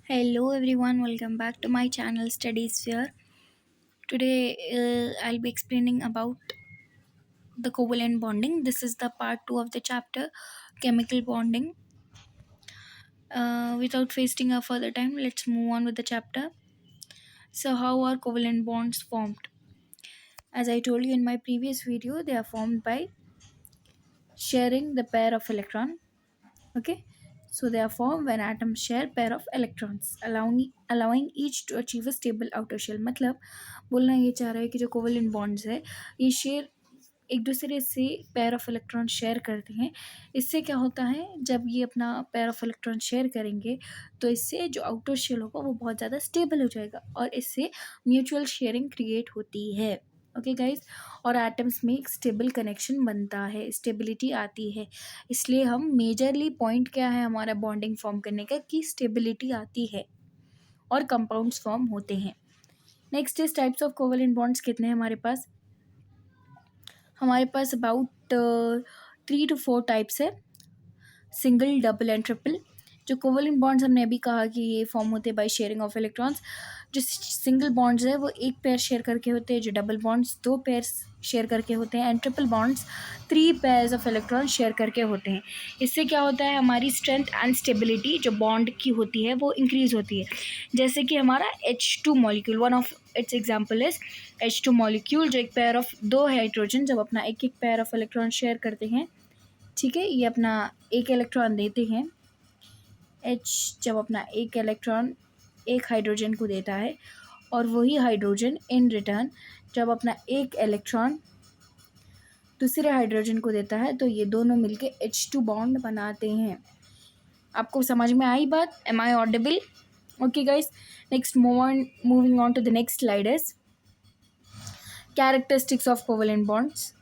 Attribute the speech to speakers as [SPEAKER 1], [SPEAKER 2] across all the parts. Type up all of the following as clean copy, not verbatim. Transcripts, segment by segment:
[SPEAKER 1] Hello everyone, welcome back to my channel Study Sphere. Today I'll be explaining about the covalent bonding. This is the part 2 of the chapter chemical bonding. Without wasting a further time, let's move on with the chapter. So, how are covalent bonds formed? As I told you in my previous video, they are formed by sharing the pair of electron. Okay, so they are formed when atoms share pair of electrons, allowing each to achieve a stable outer shell. मतलब बोलना ये चाह रहा है कि जो covalent bonds है ये शेयर एक दूसरे से पेयर ऑफ इलेक्ट्रॉन शेयर करते हैं। इससे क्या होता है, जब ये अपना पेयर ऑफ इलेक्ट्रॉन शेयर करेंगे तो इससे जो आउटर शेल होगा वो बहुत ज़्यादा स्टेबल हो जाएगा और इससे म्यूचुअल शेयरिंग क्रिएट होती है। ओके गाइज, और एटम्स में एक स्टेबल कनेक्शन बनता है, स्टेबिलिटी आती है। इसलिए हम मेजरली पॉइंट क्या है हमारा बॉन्डिंग फॉर्म करने का कि स्टेबिलिटी आती है और कंपाउंड्स फॉर्म होते हैं। Next is types of covalent bonds कितने हैं हमारे पास अबाउट 3 to 4 टाइप्स है, सिंगल, डबल एंड ट्रिपल। जो कोवलेंट बॉन्ड्स हमने अभी कहा कि ये फॉर्म होते हैं बाय शेयरिंग ऑफ इलेक्ट्रॉन्स। जो सिंगल बॉन्ड्स है वो एक पेयर शेयर करके होते हैं, जो डबल बॉन्ड्स 2 पेयर शेयर करके होते हैं, and triple bonds 3 pairs of electron share करके होते हैं। इससे क्या होता है, हमारी स्ट्रेंथ एंड स्टेबिलिटी जो बॉन्ड की होती है वो इंक्रीज होती है। जैसे कि हमारा H2 molecule, one of its example is H2 molecule, जो एक पेयर ऑफ 2 हाइड्रोजन जब अपना एक एक पेयर ऑफ इलेक्ट्रॉन शेयर करते हैं, ठीक है, ये अपना एक इलेक्ट्रॉन देते हैं। H जब अपना एक इलेक्ट्रॉन एक हाइड्रोजन को देता है और वही हाइड्रोजन इन रिटर्न जब अपना एक इलेक्ट्रॉन दूसरे हाइड्रोजन को देता है, तो ये दोनों मिलके H2 बॉन्ड बनाते हैं। आपको समझ में आई बात? Am I audible? Okay guys, next moving on to the next slide is characteristics of covalent bonds.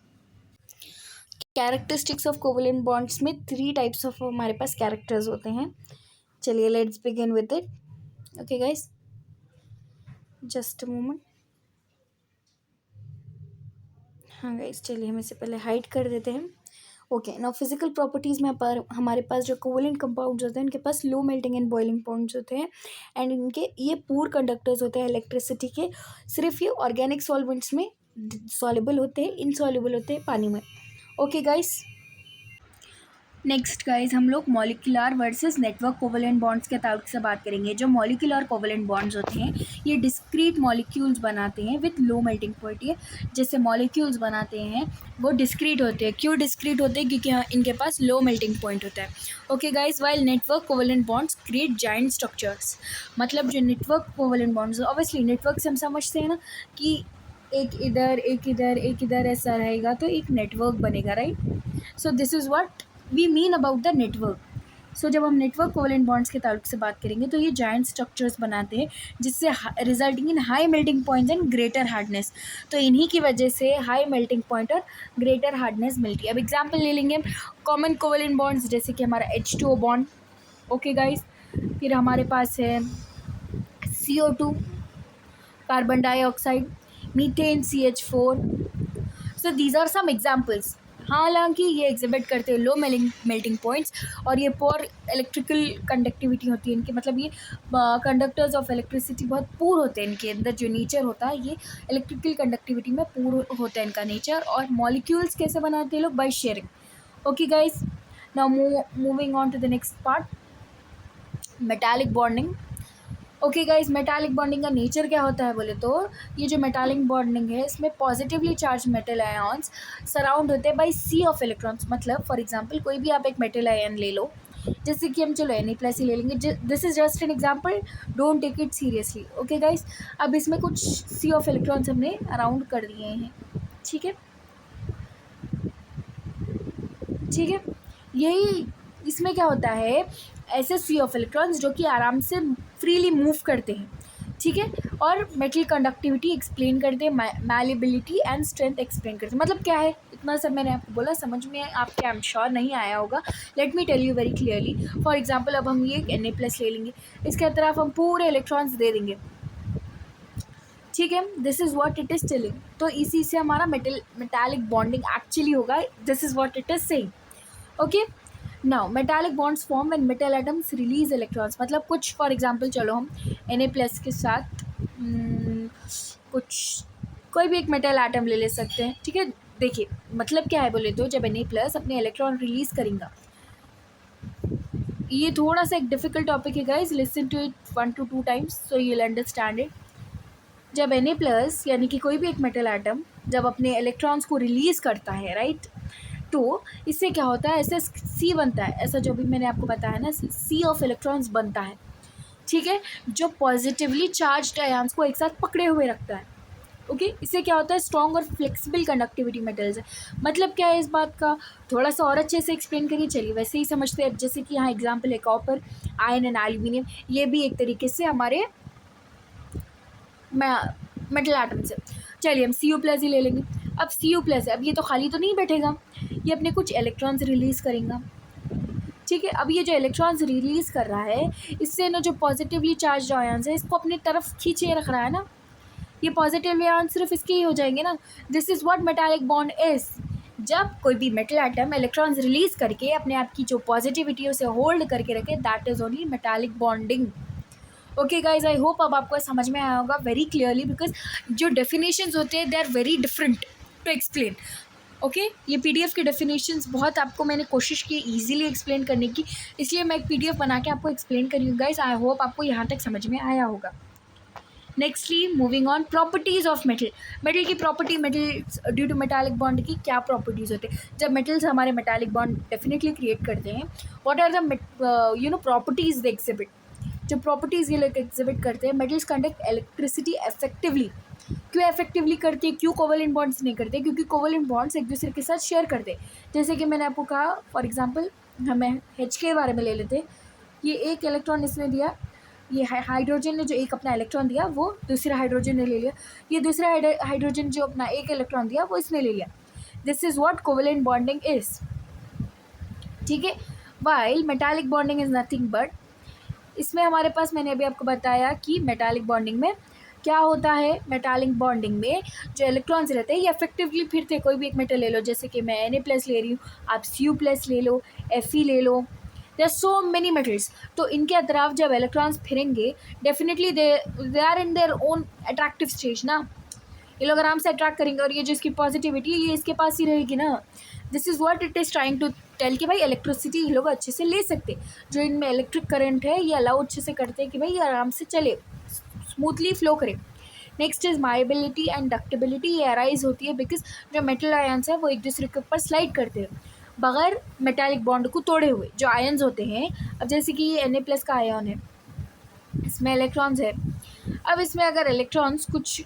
[SPEAKER 1] Characteristics of covalent bonds में 3 टाइप्स ऑफ हमारे पास कैरेक्टर्स होते हैं। चलिए let's begin with it. Okay guys, just a moment. हाँ guys, चलिए हम इसे पहले हाइड कर देते हैं। ओके, नाउ फिजिकल प्रॉपर्टीज़ में हमारे पास जो कोवलेंट कंपाउंड्स होते हैं उनके पास low melting and boiling points होते हैं, एंड इनके ये पूर कंडक्टर्स होते हैं इलेक्ट्रिसिटी के। सिर्फ ये ऑर्गेनिक सॉल्वेंट्स में सॉल्युबल होते हैं, इनसॉल्युबल होते हैं पानी में। ओके गाइस, नेक्स्ट गाइज हम लोग molecular versus network covalent bonds के ताल्लुक से बात करेंगे। जो मॉलिक्यूलर कोवलेंट बॉन्ड्स होते हैं ये डिस्क्रीट मॉलिक्यूल्स बनाते हैं विथ लो मेल्टिंग पॉइंट। ये जैसे मॉलिक्यूल्स बनाते हैं वो डिस्क्रीट होते हैं। क्यों डिस्क्रीट होते हैं? क्योंकि इनके पास लो मेल्टिंग पॉइंट होता है। Okay guys, while network covalent bonds create giant structures. मतलब जो network covalent bonds, obviously network से हम समझते हैं ना कि एक इधर एक इधर एक इधर ऐसा रहेगा तो एक नेटवर्क बनेगा, right? So this is what we mean about the network. So जब हम नेटवर्क कोवलेंट बॉन्ड्स के ताल्लुक से बात करेंगे तो ये जाइंट स्ट्रक्चर्स बनाते हैं जिससे resulting in high melting points and greater hardness. तो इन्हीं की वजह से हाई मेल्टिंग पॉइंट और ग्रेटर हार्डनेस मिलती है। अब एग्जाम्पल ले लेंगे कॉमन कोवलेंट बॉन्ड्स, जैसे कि हमारा H2O बॉन्ड। ओके गाइस, फिर हमारे पास है CO2, carbon dioxide, methane CH4। So these are some examples. हालांकि ये एग्जिबिट करते हैं लो मेल्टिंग पॉइंट्स और ये पोर इलेक्ट्रिकल कंडक्टिविटी होती है इनके, मतलब ये कंडक्टर्स ऑफ इलेक्ट्रिसिटी बहुत पूर होते हैं। इनके अंदर जो नेचर होता है ये इलेक्ट्रिकल कंडक्टिविटी में पूर होता है इनका नेचर। और मॉलिक्यूल्स कैसे बनाते हैं लोग? By sharing. Okay guys, now moving on to the next part, metallic bonding. Okay guys, metallic bonding का नेचर क्या होता है बोले तो ये जो मेटालिक बॉन्डिंग है इसमें positively charge metal ions surround होते हैं बाय सी ऑफ इलेक्ट्रॉन्स। मतलब फॉर एग्जांपल कोई भी आप एक मेटल आयन ले लो, जैसे कि हम चलो Na+ ही ले लेंगे। This is just an example, don't take it seriously. Okay guys, अब इसमें कुछ सी ऑफ इलेक्ट्रॉन्स हमने अराउंड कर दिए हैं, ठीक है ठीक है। यही इसमें क्या होता है, ऐसे सी ऑफ इलेक्ट्रॉन्स जो कि आराम से फ्रीली मूव करते हैं, ठीक है, और मेटल कंडक्टिविटी एक्सप्लेन करते हैं, मैलिबिलिटी एंड स्ट्रेंथ एक्सप्लेन करते हैं। मतलब क्या है, इतना सब मैंने आपको बोला, समझ में आपके आई एम श्योर नहीं आया होगा। Let me tell you very clearly. For example अब हम ये Na+ ले लेंगे, इसके तरफ हम पूरे इलेक्ट्रॉन्स दे देंगे, ठीक है। This is what it is telling. तो इसी से हमारा मेटालिक बॉन्डिंग एक्चुअली होगा। This is what it is saying. Okay, now metallic bonds form when metal atoms release electrons, मतलब कुछ फॉर एग्जांपल चलो हम Na+ के साथ कुछ कोई भी एक मेटल एटम ले सकते हैं, ठीक है। देखिए मतलब क्या है बोले तो, जब Na+ अपने इलेक्ट्रॉन रिलीज करेगा, ये थोड़ा सा एक डिफिकल्ट टॉपिक है guys, listen to it 1 to 2 times so you will understand it. जब Na+ यानी कि कोई भी एक मेटल एटम जब अपने इलेक्ट्रॉन्स को रिलीज करता है, राइट, तो इससे क्या होता है, ऐसे सी बनता है, ऐसा जो भी मैंने आपको बताया ना, सी ऑफ इलेक्ट्रॉन्स बनता है, ठीक है, जो पॉजिटिवली चार्ज्ड आयन्स को एक साथ पकड़े हुए रखता है। ओके इससे क्या होता है, स्ट्रॉन्ग और फ्लेक्सिबल कंडक्टिविटी मेटल्स है। मतलब क्या है इस बात का, थोड़ा सा और अच्छे से एक्सप्लेन करिए, चलिए वैसे ही समझते हैं। जैसे कि यहाँ एग्जांपल है कॉपर, आयरन एंड एल्यूमिनियम, ये भी एक तरीके से हमारे मेटल एटम्स है। चलिए हम Cu+ ही ले लेंगे। अब Cu+ है, अब ये तो खाली तो नहीं बैठेगा, ये अपने कुछ इलेक्ट्रॉन्स रिलीज़ करेगा, ठीक है। अब ये जो इलेक्ट्रॉन्स रिलीज़ कर रहा है, इससे ना जो पॉजिटिवली चार्ज आयन्स है इसको अपनी तरफ खींचे रख रहा है ना, ये पॉजिटिव आयन सिर्फ इसके ही हो जाएंगे ना। This is what metallic bond is. जब कोई भी मेटल एटम इलेक्ट्रॉन्स रिलीज करके अपने आप की जो पॉजिटिविटी है उसे होल्ड करके रखे, that is only metallic bonding. Okay guys, I hope अब आपको समझ में आया होगा वेरी क्लियरली, बिकॉज जो डेफिनेशंस होते हैं they are very different to explain. Okay ये PDF के डेफिनेशंस बहुत आपको मैंने कोशिश की इजीली एक्सप्लेन करने की, इसलिए मैं एक PDF बना के आपको एक्सप्लेन करी हूँ गाइज। आई होप आपको यहाँ तक समझ में आया होगा। Nextly moving on, properties of metal. Metal की property, metal due to metallic bond की क्या प्रॉपर्टीज़ होते हैं जब मेटल्स हमारे मेटालिक बॉन्ड डेफिनेटली क्रिएट करते हैं। What are the properties they exhibit. जो प्रॉपर्टीज़ ये लोग एग्जिबिट करते हैं, मेटल्स कंडक्ट इलेक्ट्रिसिटी इफेक्टिवली। क्यों इफेक्टिवली करते हैं, क्यों कोवेलेंट बॉन्ड्स नहीं करते, क्योंकि कोवेलेंट बॉन्ड्स एक दूसरे के साथ शेयर करते हैं। जैसे कि मैंने आपको कहा, फॉर एग्जांपल हमें H के बारे में ले लेते हैं, ये एक इलेक्ट्रॉन इसने दिया, ये हाइड्रोजन ने जो एक अपना इलेक्ट्रॉन दिया वो दूसरा हाइड्रोजन ने ले लिया, ये दूसरा हाइड्रोजन जो अपना एक इलेक्ट्रॉन दिया वो इसने ले लिया। This is what covalent bonding is, ठीक है। While metallic bonding is nothing but, इसमें हमारे पास मैंने अभी आपको बताया कि मेटालिक बॉन्डिंग में क्या होता है। मेटालिक बॉन्डिंग में जो इलेक्ट्रॉन्स रहते हैं ये इफेक्टिवली फिरते हैं। कोई भी एक मेटल ले लो, जैसे कि मैं Na+ ले रही हूँ, आप Cu+ ले लो, Fe ले लो, there are so many metals. तो इनके अतराफ जब इलेक्ट्रॉन्स फिरेंगे, definitely they are in their own attractive stage ना, ये लोग आराम से अट्रैक्ट करेंगे, और ये जो इसकी पॉजिटिविटी है ये इसके पास ही रहेगी ना। This is what it is trying to tell कि भाई इलेक्ट्रिसिटी ये लोग अच्छे से ले सकते, जो इनमें इलेक्ट्रिक करंट है ये अलाउ अच्छे से करते हैं कि भाई ये आराम से चले, स्मूथली फ्लो करे। नेक्स्ट इज माइबिलिटी एंड डक्टिबिलिटी, ये अराइज होती है बिकॉज जो मेटल आयन्स है वो एक दूसरे के ऊपर स्लाइड करते हैं बगैर मेटालिक बॉन्ड को तोड़े हुए। जो आयन्स होते हैं, अब जैसे कि ये Na+ का आयन है, इसमें इलेक्ट्रॉन्स है, अब इसमें अगर इलेक्ट्रॉन्स कुछ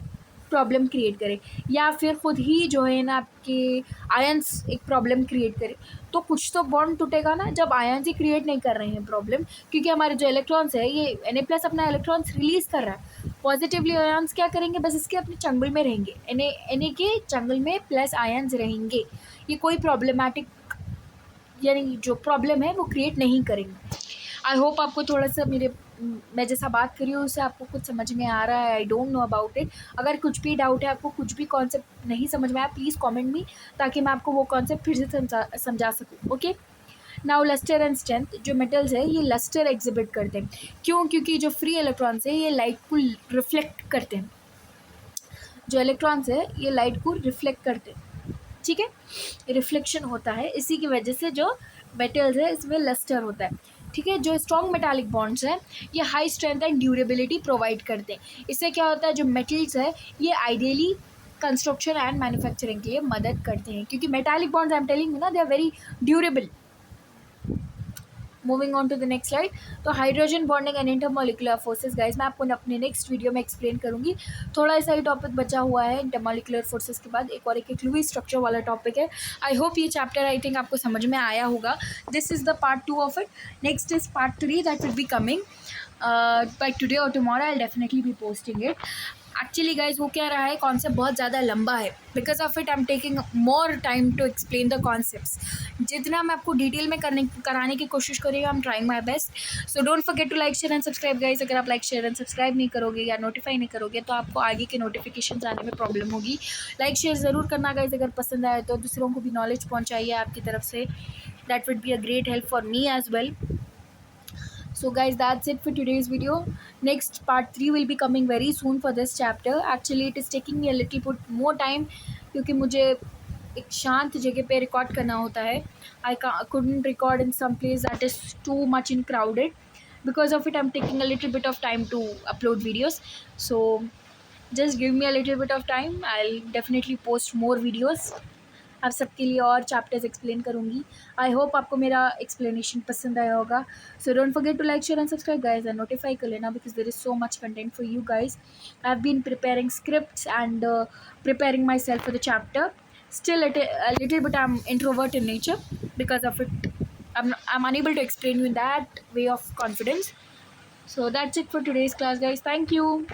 [SPEAKER 1] प्रॉब्लम क्रिएट करे या फिर खुद ही जो है ना आपके आयन्स एक प्रॉब्लम क्रिएट करे, तो कुछ तो बॉन्ड टूटेगा ना, जब आयन्स ही क्रिएट नहीं कर रहे हैं प्रॉब्लम, क्योंकि हमारे जो इलेक्ट्रॉन्स है ये Na+ अपना इलेक्ट्रॉन्स रिलीज कर रहा है। पॉजिटिवली आयन्स क्या करेंगे, बस इसके अपने चंगुल में रहेंगे, Na के चंगुल में प्लस आयन्स रहेंगे, ये कोई प्रॉब्लमैटिक यानी जो प्रॉब्लम है वो क्रिएट नहीं करेंगे। आई होप आपको थोड़ा सा मैं जैसा बात करी हूँ उससे आपको कुछ समझ में आ रहा है। I don't know about it. अगर कुछ भी डाउट है, आपको कुछ भी कॉन्सेप्ट नहीं समझ में आया, प्लीज़ कमेंट मी, ताकि मैं आपको वो कॉन्सेप्ट फिर से समझा सकूँ। Okay now lustre and strength, जो मेटल्स है ये लस्टर एग्जिबिट करते हैं। क्यों, क्योंकि जो फ्री इलेक्ट्रॉन्स है ये लाइट को रिफ्लेक्ट करते हैं, जो इलेक्ट्रॉन्स है ये लाइट को रिफ्लेक्ट करते हैं, ठीक है, रिफ्लेक्शन होता है, इसी की वजह से जो मेटल्स है इसमें लस्टर होता है, ठीक है। जो स्ट्रॉन्ग मेटालिक बॉन्ड्स हैं ये high strength and durability provide करते हैं। इससे क्या होता है, जो मेटल्स है ये आइडियली कंस्ट्रक्शन एंड मैन्युफैक्चरिंग के लिए मदद करते हैं, क्योंकि metallic bonds I am telling you ना, they are very durable. Moving on to the next slide, तो hydrogen bonding and intermolecular forces guys मैं आपको अपने नेक्स्ट वीडियो में एक्सप्लेन करूंगी। थोड़ा सा ही टॉपिक बचा हुआ है इंटरमोलिकुलर फोर्सेस के बाद, एक और एक लुईस स्ट्रक्चर वाला टॉपिक है। आई होप ये चैप्टर आई थिंक आपको समझ में आया होगा। This is the part 2 of it. Next is part 3 that will be coming by today or tomorrow. I'll definitely be posting it. Actually guys वो क्या रहा है, कॉन्सेप्ट बहुत ज़्यादा लंबा है, because of it I am taking more time to explain the concepts. जितना मैं आपको डिटेल में कराने की कोशिश करेंगे, I am trying my best. So don't forget to like share and subscribe guys. अगर आप लाइक शेयर एंड सब्सक्राइब नहीं करोगे या नोटिफाई नहीं करोगे तो आपको आगे के नोटिफिकेशन आने में प्रॉब्लम होगी। लाइक शेयर ज़रूर करना गाइज, अगर पसंद आए तो दूसरों को भी नॉलेज पहुँचाइए आपकी तरफ से। That would be a great help for me as well. So guys, that's it for today's video. Next part 3 will be coming very soon for this chapter. Actually it is taking me a little bit more time क्योंकि मुझे एक शांत जगह पे record करना होता है. I couldn't record in some place that is too much in crowded. Because of it I'm taking a little bit of time to upload videos. So just give me a little bit of time. I'll definitely post more videos. आप सबके लिए और chapters explain करूँगी. I hope आपको मेरा explanation पसंद आया होगा. So don't forget to like share and subscribe guys and notify कर लेना, because there is so much content for you guys. I have been preparing scripts and preparing myself for the chapter. Still a little bit I'm introvert in nature, because of it I'm unable to explain you in that way of confidence. So that's it for today's class guys. Thank you.